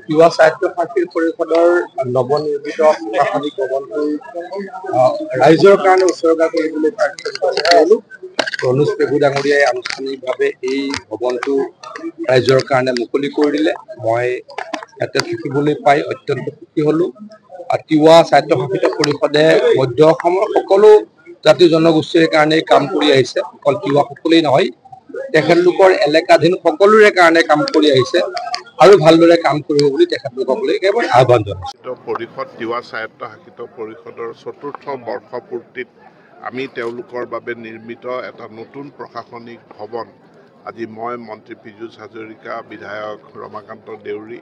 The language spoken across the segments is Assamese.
তিৱা সাহিত্য সাংস্কৃতিক পৰিষদৰ নৱনিৰ্মিত প্ৰশাসনিক ভৱনটো ৰাইজৰ কাৰণে উৎসৰ্গা কৰিবলৈ কৰিলো। অনুজ পেগু ডাঙৰীয়াই আনুষ্ঠানিকভাৱে এই ভৱনটো ৰাইজৰ কাৰণে মুকলি কৰি দিলে। মই ইয়াতে থাকিবলৈ পাই অত্যন্ত সুখী হলো। তিৱা সাহিত্য সাংস্কৃতিক পৰিষদে মধ্য অসমৰ সকলো জাতি জনগোষ্ঠীৰ কাৰণে কাম কৰি আহিছে। অকল তিৱা সকলেই নহয়, তেখেতলোকৰ এলেকাধীন সকলোৰে কাৰণে কাম কৰি আহিছে আৰু ভালদৰে কাম কৰিব বুলি তেখেতলোকলৈ কেৱল আহ্বান জনাইছো। পৰিষদ তিৱা স্বায়ত্তশাসিত পৰিষদৰ ৪ৰ্থ বৰ্ষপূৰ্তিত আমি তেওঁলোকৰ বাবে নিৰ্মিত এটা নতুন প্ৰশাসনিক ভৱন আজি মই মন্ত্ৰী পীযুষ হাজৰিকা, বিধায়ক ৰমাকান্ত দেউৰী,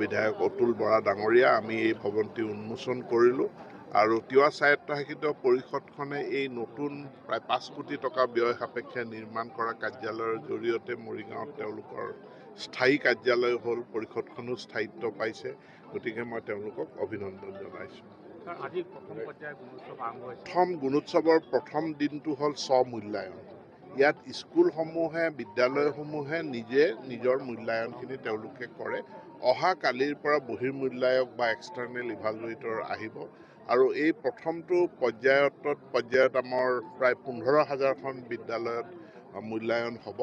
বিধায়ক অতুল বৰা ডাঙৰীয়া আমি এই ভৱনটি উন্মোচন কৰিলোঁ। আৰু তিৱা স্বায়ত্তশাসিত পৰিষদখনে এই নতুন প্ৰায় ৫ কোটি টকা ব্যয় সাপেক্ষে নিৰ্মাণ কৰা কাৰ্যালয়ৰ জৰিয়তে মৰিগাঁৱত তেওঁলোকৰ স্থায়ী কাৰ্যালয় হ'ল, পৰিষদখনো স্থায়িত্ব পাইছে। গতিকে মই তেওঁলোকক অভিনন্দন জনাইছোঁ। প্ৰথম গুণোৎসৱৰ প্ৰথম দিনটো হ'ল স্বমূল্যায়ন। ইয়াত স্কুলসমূহে, বিদ্যালয়সমূহে নিজে নিজৰ মূল্যায়নখিনি তেওঁলোকে কৰে। অহা কালিৰ পৰা বহিৰ্মূল্যায়ক বা এক্সটাৰ্নেল ইভালুৱেটৰ আহিব আৰু এই প্ৰথমটো পৰ্যায়ত আমাৰ প্ৰায় 15,000খন বিদ্যালয়ত মূল্যায়ন হ'ব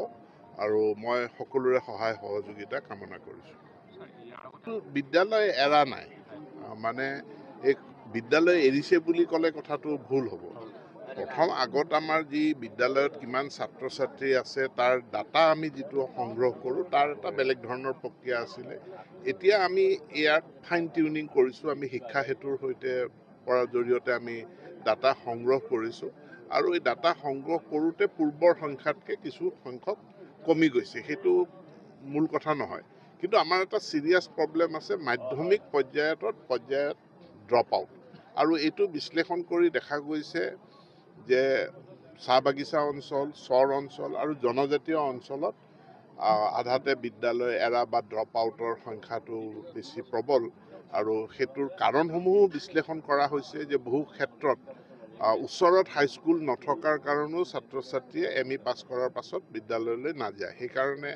আৰু মই সকলোৰে সহায় সহযোগিতা কামনা কৰিছোঁ। বিদ্যালয় এৰা নাই, মানে এই বিদ্যালয় এৰিছে বুলি ক'লে কথাটো ভুল হ'ব। প্ৰথম আগত আমাৰ যি বিদ্যালয়ত কিমান ছাত্ৰ ছাত্ৰী আছে তাৰ ডাটা আমি যিটো সংগ্ৰহ কৰোঁ তাৰ এটা বেলেগ ধৰণৰ প্ৰক্ৰিয়া আছিলে। এতিয়া আমি ইয়াত ফাইন টিউনিং কৰিছোঁ। আমি শিক্ষা সেতুৰ সৈতে কৰাৰ জৰিয়তে আমি ডাটা সংগ্ৰহ কৰিছোঁ আৰু এই ডাটা সংগ্ৰহ কৰোঁতে পূৰ্বৰ সংখ্যাতকৈ কিছু সংখ্যক কমি গৈছে। সেইটো মূল কথা নহয়, কিন্তু আমাৰ এটা চিৰিয়াছ প্ৰব্লেম আছে মাধ্যমিক পৰ্যায়ত ড্ৰপ আউট। আৰু এইটো বিশ্লেষণ কৰি দেখা গৈছে যে চাহ বাগিচা অঞ্চল, চৰ অঞ্চল আৰু জনজাতীয় অঞ্চলত আধাতে বিদ্যালয় এৰা বা ড্ৰপ আউটৰ সংখ্যাটো বেছি প্ৰবল। আৰু সেইটোৰ কাৰণসমূহো বিশ্লেষণ কৰা হৈছে যে বহু ক্ষেত্ৰত ওচৰত হাইস্কুল নথকাৰ কাৰণেও ছাত্ৰ ছাত্ৰীয়ে ME পাছ কৰাৰ পাছত বিদ্যালয়লৈ নাযায়। সেইকাৰণে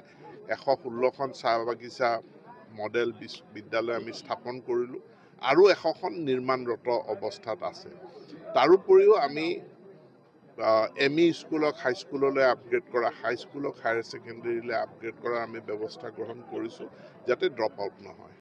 116খন চাহ বাগিচা মডেল বিদ্যালয় আমি স্থাপন কৰিলোঁ আৰু 100খন নিৰ্মাণৰত অৱস্থাত আছে। তাৰোপৰিও আমি ME স্কুলক হাইস্কুললৈ আপগ্ৰেড কৰা, হাইস্কুলক হায়াৰ ছেকেণ্ডেৰীলৈ আপগ্ৰেড কৰাৰ আমি ব্যৱস্থা গ্ৰহণ কৰিছোঁ যাতে ড্ৰপ আউট নহয়।